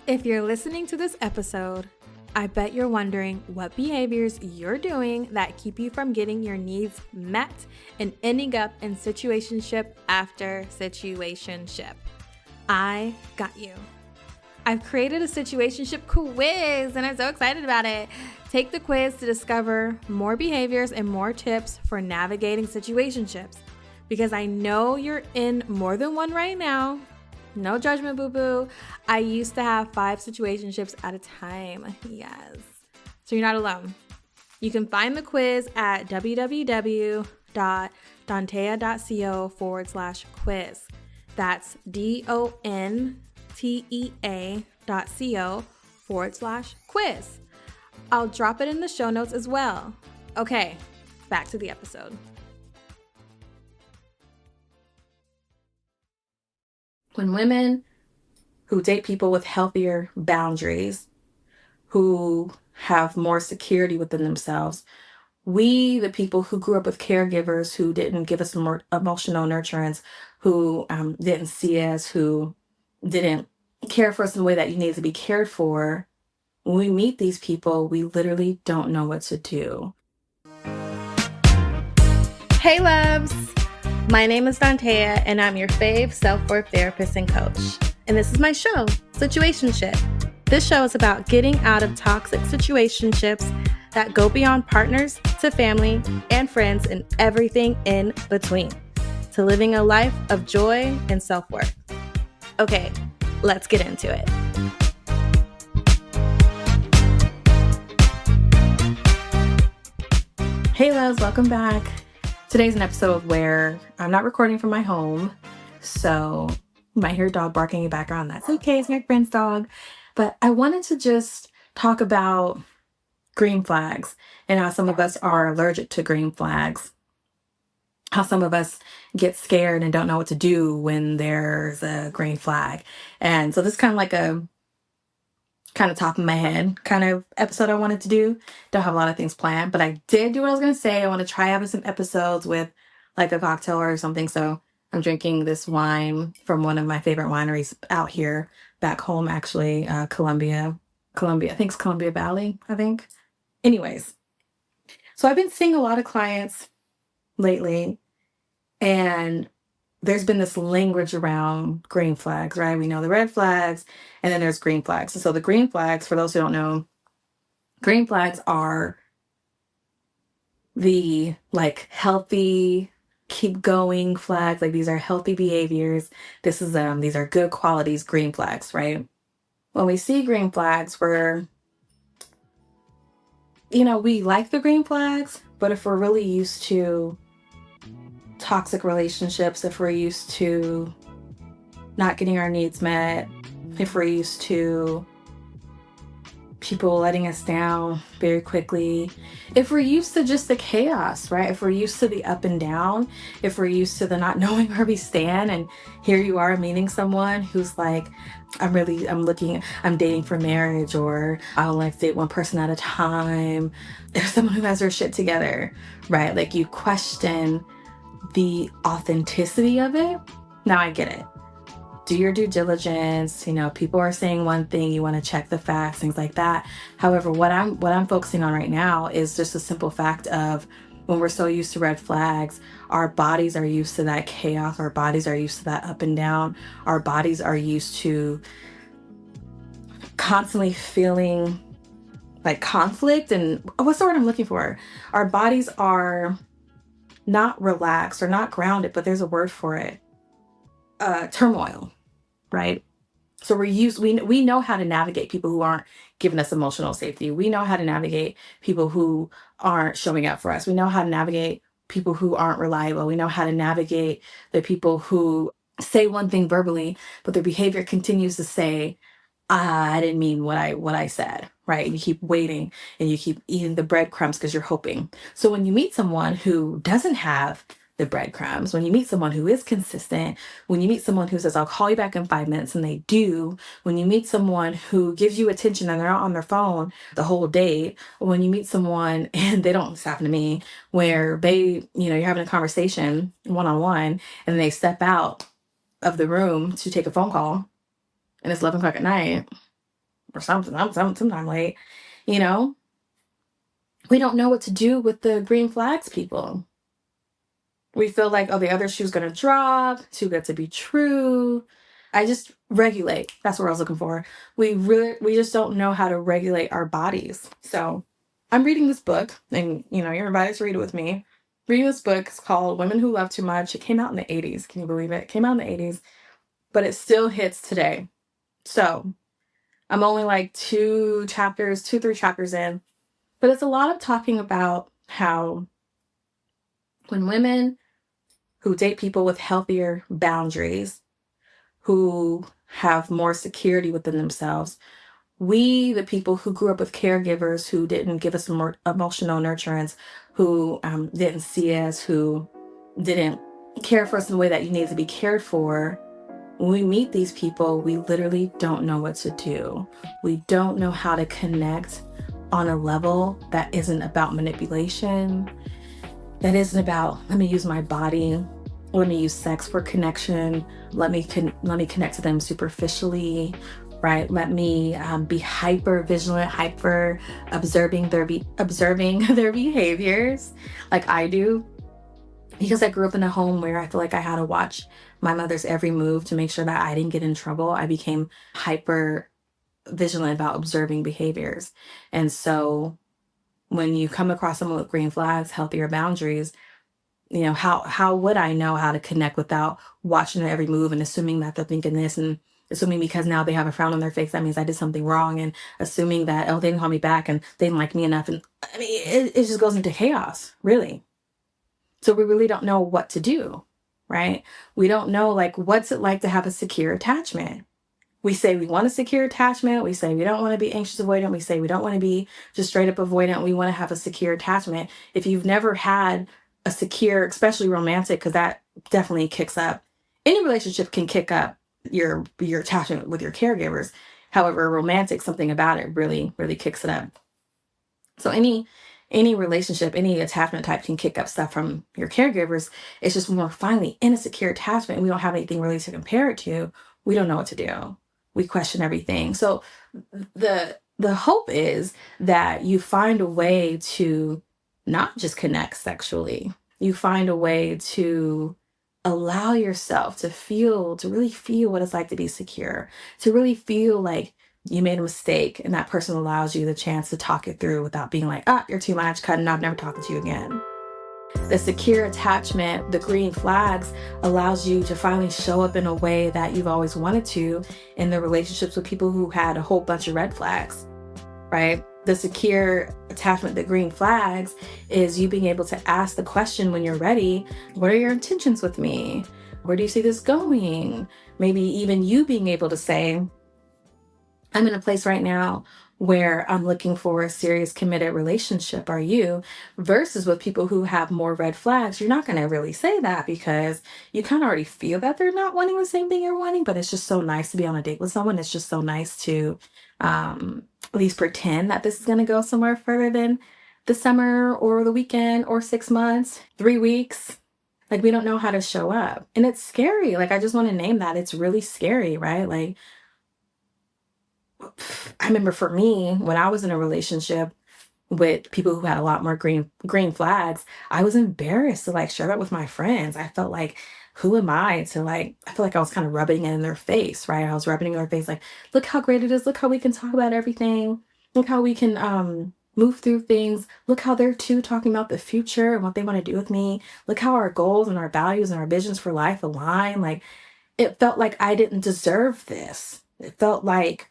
If you're listening to this episode, I bet you're wondering what behaviors you're doing that keep you from getting your needs met and ending up in situationship after situationship. I got you. I've created a situationship quiz and I'm so excited about it. Take the quiz to discover more behaviors and more tips for navigating situationships, because I know you're in more than one right now. No judgment, boo-boo. I used to have 5 situationships at a time. Yes. So you're not alone. You can find the quiz at www.dontea.co/quiz. That's DONTEA.co/quiz. I'll drop it in the show notes as well. Okay, back to the episode. When women who date people with healthier boundaries, who have more security within themselves, we, the people who grew up with caregivers who didn't give us more emotional nurturance, who didn't see us, who didn't care for us in the way that you needed to be cared for, when we meet these people, we literally don't know what to do. Hey loves! My name is Dontea, and I'm your fave self-worth therapist and coach. And this is my show, Situationship. This show is about getting out of toxic situationships that go beyond partners to family and friends and everything in between, to living a life of joy and self-worth. Okay, let's get into it. Hey loves, welcome back. Today's an episode where I'm not recording from my home, so you might hear a dog barking in the background. That's okay, it's my friend's dog. But I wanted to just talk about green flags and how some of us are allergic to green flags. How some of us get scared and don't know what to do when there's a green flag. And so this is kind of like a top of my head kind of episode I wanted to do. Don't have a lot of things planned, but I did do what I was going to say. I want to try having some episodes with like a cocktail or something. So I'm drinking this wine from one of my favorite wineries out here back home, actually, Columbia. I think it's Columbia Valley, I think. Anyways, so I've been seeing a lot of clients lately, and there's been this language around green flags, right? We know the red flags, and then there's green flags. And so the green flags, for those who don't know, green flags are the like healthy, keep going flags. Like these are healthy behaviors. These are good qualities, green flags, right? When we see green flags, we like the green flags, but if we're really used to toxic relationships, if we're used to not getting our needs met, if we're used to people letting us down very quickly, if we're used to just the chaos, right? If we're used to the up and down, if we're used to the not knowing where we stand, and here you are meeting someone who's like, I'm dating for marriage, or I'll like date one person at a time. There's someone who has their shit together, right? Like you question the authenticity of it. Now I get it. Do your due diligence. People are saying one thing, you want to check the facts, things like that. However, what I'm focusing on right now is just a simple fact of when we're so used to red flags, our bodies are used to that chaos. Our bodies are used to that up and down. Our bodies are used to constantly feeling like conflict. And what's the word I'm looking for? Our bodies are not relaxed or not grounded, but there's a word for it. Turmoil, right? So we know how to navigate people who aren't giving us emotional safety. We know how to navigate people who aren't showing up for us. We know how to navigate people who aren't reliable. We know how to navigate the people who say one thing verbally, but their behavior continues to say, I didn't mean what I said, right? And you keep waiting and you keep eating the breadcrumbs because you're hoping. So when you meet someone who doesn't have the breadcrumbs, when you meet someone who is consistent, when you meet someone who says, I'll call you back in 5 minutes, and they do, when you meet someone who gives you attention and they're not on their phone the whole day, when you meet someone, and they don't, this happened to me, where you're having a conversation one-on-one and they step out of the room to take a phone call and it's 11 o'clock at night, or something, sometime late, you know, we don't know what to do with the green flags people. We feel like, oh, the other shoe's going to drop, too good to be true. I just regulate. That's what I was looking for. We just don't know how to regulate our bodies. So I'm reading this book, and you're invited to read it with me. Reading this book. It's called Women Who Love Too Much. It came out in the 80s. Can you believe it? It came out in the 80s, but it still hits today. So I'm only like 3 chapters in, but it's a lot of talking about how when women who date people with healthier boundaries, who have more security within themselves, we, the people who grew up with caregivers who didn't give us more emotional nurturance, who didn't see us, who didn't care for us in the way that you need to be cared for, when we meet these people, we literally don't know what to do. We don't know how to connect on a level that isn't about manipulation, that isn't about, let me use my body, let me use sex for connection, let me connect to them superficially, right? Let me be hyper vigilant, hyper observing their behaviors like I do. Because I grew up in a home where I feel like I had to watch my mother's every move to make sure that I didn't get in trouble. I became hyper vigilant about observing behaviors. And so when you come across someone with green flags, healthier boundaries, how would I know how to connect without watching their every move and assuming that they're thinking this, and assuming because now they have a frown on their face, that means I did something wrong, and assuming that, oh, they didn't call me back and they didn't like me enough. And I mean, it just goes into chaos, really. So we really don't know what to do, right? We don't know, like, what's it like to have a secure attachment? We say we want a secure attachment. We say we don't want to be anxious avoidant. We say we don't want to be just straight up avoidant. We want to have a secure attachment. If you've never had a secure, especially romantic, because that definitely kicks up. Any relationship can kick up your attachment with your caregivers. However, romantic, something about it really, really kicks it up. So any relationship, any attachment type can kick up stuff from your caregivers. It's just when we're finally in a secure attachment and we don't have anything really to compare it to, we don't know what to do. We question everything. So the hope is that you find a way to not just connect sexually. You find a way to allow yourself to really feel what it's like to be secure, to really feel like you made a mistake and that person allows you the chance to talk it through without being like, you're too much, cutting off, never talking to you again. The secure attachment, the green flags, allows you to finally show up in a way that you've always wanted to in the relationships with people who had a whole bunch of red flags, right? The secure attachment, the green flags, is you being able to ask the question when you're ready, what are your intentions with me? Where do you see this going? Maybe even you being able to say, I'm in a place right now where I'm looking for a serious committed relationship. Are you? Versus with people who have more red flags, you're not going to really say that because you kind of already feel that they're not wanting the same thing you're wanting, but it's just so nice to be on a date with someone. It's just so nice to at least pretend that this is going to go somewhere further than the summer or the weekend or 6 months, 3 weeks. Like, we don't know how to show up. And it's scary. Like, I just want to name that. It's really scary, right? Like, I remember for me, when I was in a relationship with people who had a lot more green flags, I was embarrassed to like share that with my friends. I felt like, who am I to like, I feel like I was kind of rubbing it in their face, right? I was rubbing it in their face like, look how great it is. Look how we can talk about everything. Look how we can move through things. Look how they're too talking about the future and what they want to do with me. Look how our goals and our values and our visions for life align. Like, it felt like I didn't deserve this. It felt like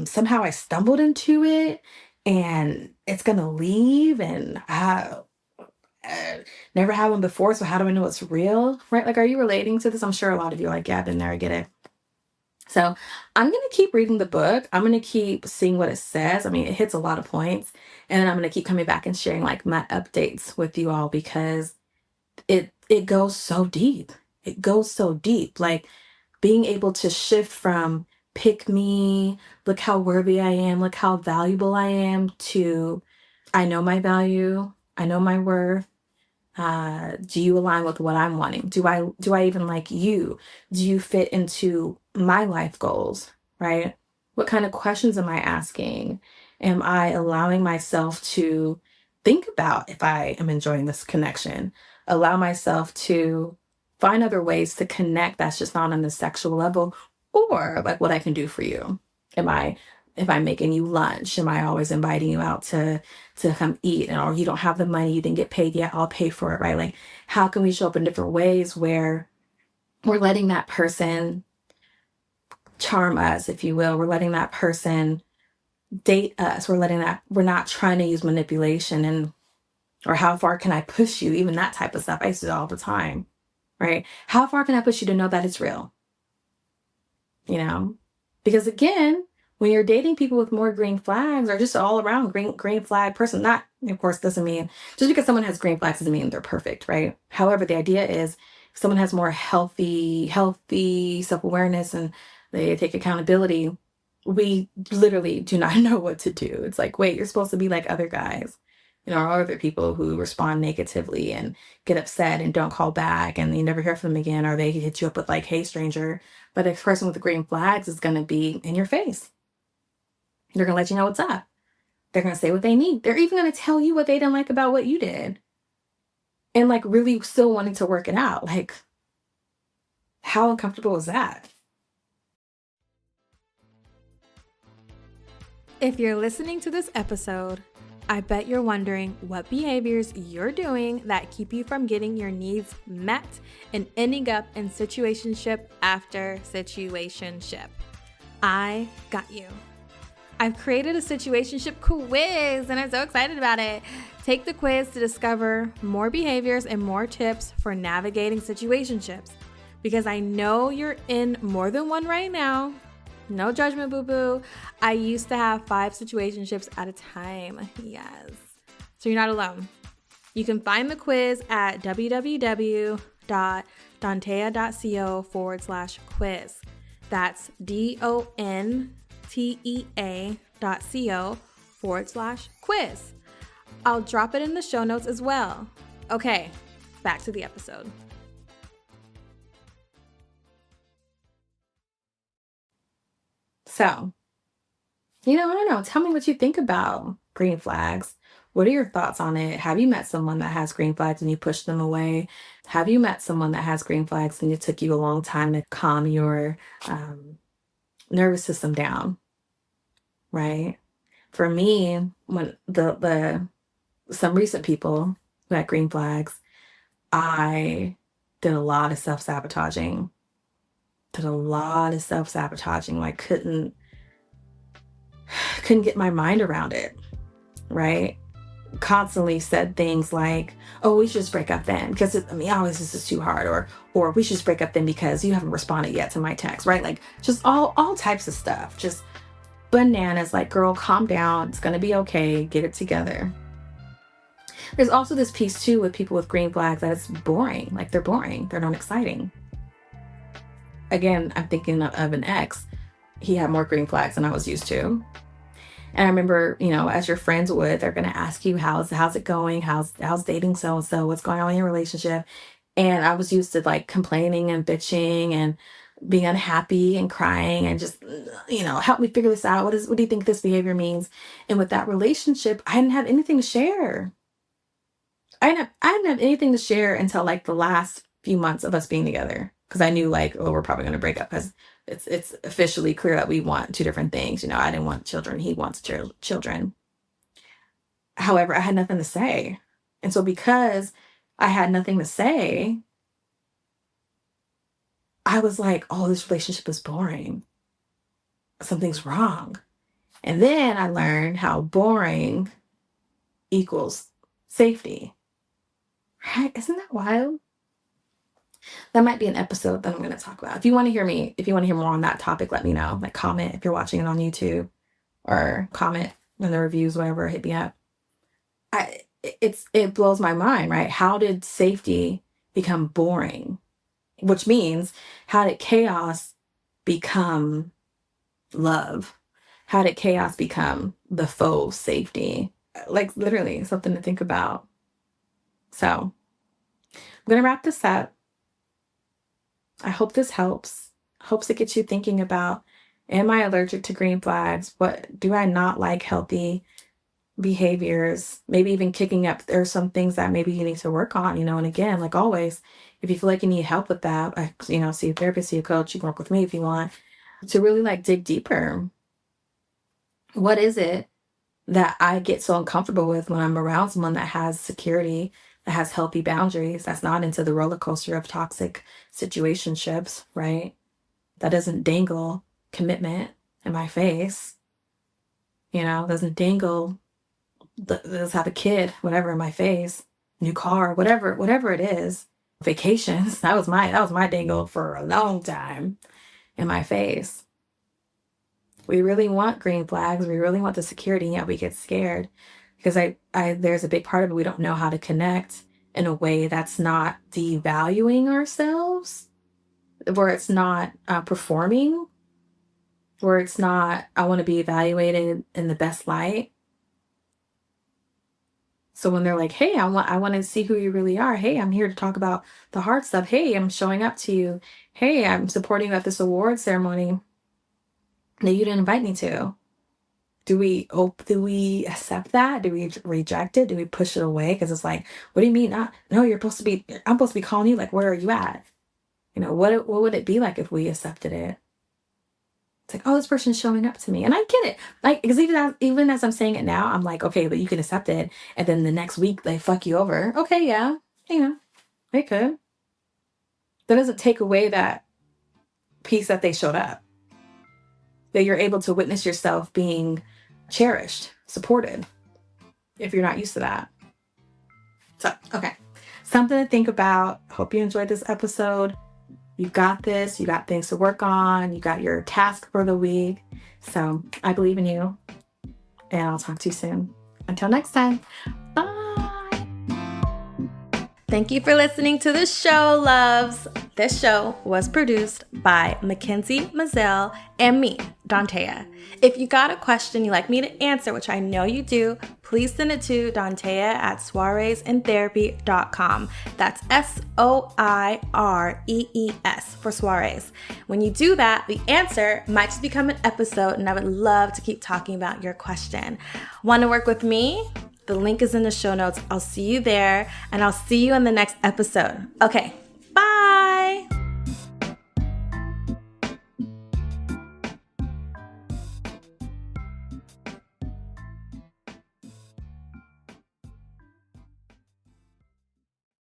somehow I stumbled into it and it's gonna leave, and I never had one before, so how do I know it's real? Right? Like, are you relating to this? I'm sure a lot of you are like, yeah, I've been there, I get it. So I'm gonna keep reading the book. I'm gonna keep seeing what it says. I mean, it hits a lot of points, and then I'm gonna keep coming back and sharing like my updates with you all because it goes so deep. It goes so deep. Like, being able to shift from pick me, look how worthy I am, look how valuable I am, to I know my value, I know my worth. Do you align with what I'm wanting? Do I even like you? Do you fit into my life goals? Right? What kind of questions am I asking? Am I allowing myself to think about if I am enjoying this connection? Allow myself to find other ways to connect that's just not on the sexual level, or like what I can do for you. Am I if I'm making you lunch, am I always inviting you out to come eat? And or you don't have the money, you didn't get paid yet, I'll pay for it, right? Like how can we show up in different ways where we're letting that person charm us, if you will. We're letting that person date us. We're not trying to use manipulation and or how far can I push you? Even that type of stuff. I used to do all the time, right? How far can I push you to know that it's real? You know? Because again, when you're dating people with more green flags or just all around green flag person, not of course doesn't mean just because someone has green flags doesn't mean they're perfect, right? However, the idea is if someone has more healthy self-awareness and they take accountability, we literally do not know what to do. It's like, wait, you're supposed to be like other guys, or other people who respond negatively and get upset and don't call back and you never hear from them again, or they hit you up with like, hey, stranger. But a person with the green flags is going to be in your face. They're going to let you know what's up. They're going to say what they need. They're even going to tell you what they didn't like about what you did. And like really still wanting to work it out. Like, how uncomfortable is that? If you're listening to this episode, I bet you're wondering what behaviors you're doing that keep you from getting your needs met and ending up in situationship after situationship. I got you. I've created a situationship quiz and I'm so excited about it. Take the quiz to discover more behaviors and more tips for navigating situationships because I know you're in more than one right now. No judgment, boo-boo. I used to have 5 situationships at a time. Yes. So you're not alone. You can find the quiz at www.dontea.co/quiz. That's DONTEA.co/quiz. I'll drop it in the show notes as well. Okay, back to the episode. So, I don't know. Tell me what you think about green flags. What are your thoughts on it? Have you met someone that has green flags and you pushed them away? Have you met someone that has green flags and it took you a long time to calm your nervous system down? Right? For me, when the some recent people who had green flags, I did a lot of self-sabotaging. Like couldn't get my mind around it, right? Constantly said things like, "Oh, we should just break up then because always this is too hard," or "We should just break up then because you haven't responded yet to my text," right? Like just all types of stuff, just bananas. Like, girl, calm down. It's gonna be okay. Get it together. There's also this piece too with people with green flags that it's boring. Like they're boring. They're not exciting. Again, I'm thinking of an ex. He had more green flags than I was used to. And I remember, as your friends would, they're going to ask you, how's it going? How's dating so and so? What's going on in your relationship? And I was used to like complaining and bitching and being unhappy and crying and just, help me figure this out. What do you think this behavior means? And with that relationship, I didn't have anything to share. I didn't have anything to share until like the last few months of us being together. Cause I knew like, oh, we're probably going to break up because it's officially clear that we want two different things. I didn't want children. He wants children. However, I had nothing to say. And so because I had nothing to say, I was like, oh, this relationship is boring. Something's wrong. And then I learned how boring equals safety. Right? Isn't that wild? That might be an episode that I'm going to talk about. If you want to hear more on that topic, let me know. Like comment if you're watching it on YouTube or comment in the reviews, whatever, hit me up. It blows my mind, right? How did safety become boring? Which means how did chaos become love? How did chaos become the faux safety? Like literally something to think about. So I'm going to wrap this up. I hope this helps. Hopes it gets you thinking about Am I allergic to green flags? What do I not like healthy behaviors? Maybe even kicking up. There's some things that maybe you need to work on, and again, like always, if you feel like you need help with that, see a therapist, see a coach, you can work with me if you want to really like dig deeper. What is it that I get so uncomfortable with when I'm around someone that has security, that has healthy boundaries, that's not into the roller coaster of toxic situationships, right? That doesn't dangle commitment in my face, doesn't dangle, let's have a kid, whatever, in my face, new car, whatever it is, vacations. That was my dangle for a long time in my face. We really want green flags. We really want the security, yet we get scared because there's a big part of it. We don't know how to connect in a way that's not devaluing ourselves, where it's not performing, where it's not, I want to be evaluated in the best light. So when they're like, hey, I want to see who you really are. Hey, I'm here to talk about the hard stuff. Hey, I'm showing up to you. Hey, I'm supporting you at this award ceremony that you didn't invite me to. Do we accept that? Do we reject it? Do we push it away? Because it's like, what do you mean? No, I'm supposed to be calling you. Like, where are you at? What would it be like if we accepted it? It's like, oh, this person's showing up to me. And I get it. Like, because even as I'm saying it now, I'm like, okay, but you can accept it. And then the next week they fuck you over. Okay, yeah. They could. That doesn't take away that piece that they showed up. That you're able to witness yourself being cherished, supported, if you're not used to that. So, okay. Something to think about. Hope you enjoyed this episode. You got this. You got things to work on. You got your task for the week. So I believe in you. And I'll talk to you soon. Until next time. Bye. Thank you for listening to the show, loves. This show was produced by Mackenzie Mazel and me, Dantea. If you got a question you'd like me to answer, which I know you do, please send it to dantea@soireesintherapy.com. That's SOIREES for soirees. When you do that, the answer might just become an episode, and I would love to keep talking about your question. Want to work with me? The link is in the show notes. I'll see you there, and I'll see you in the next episode. Okay.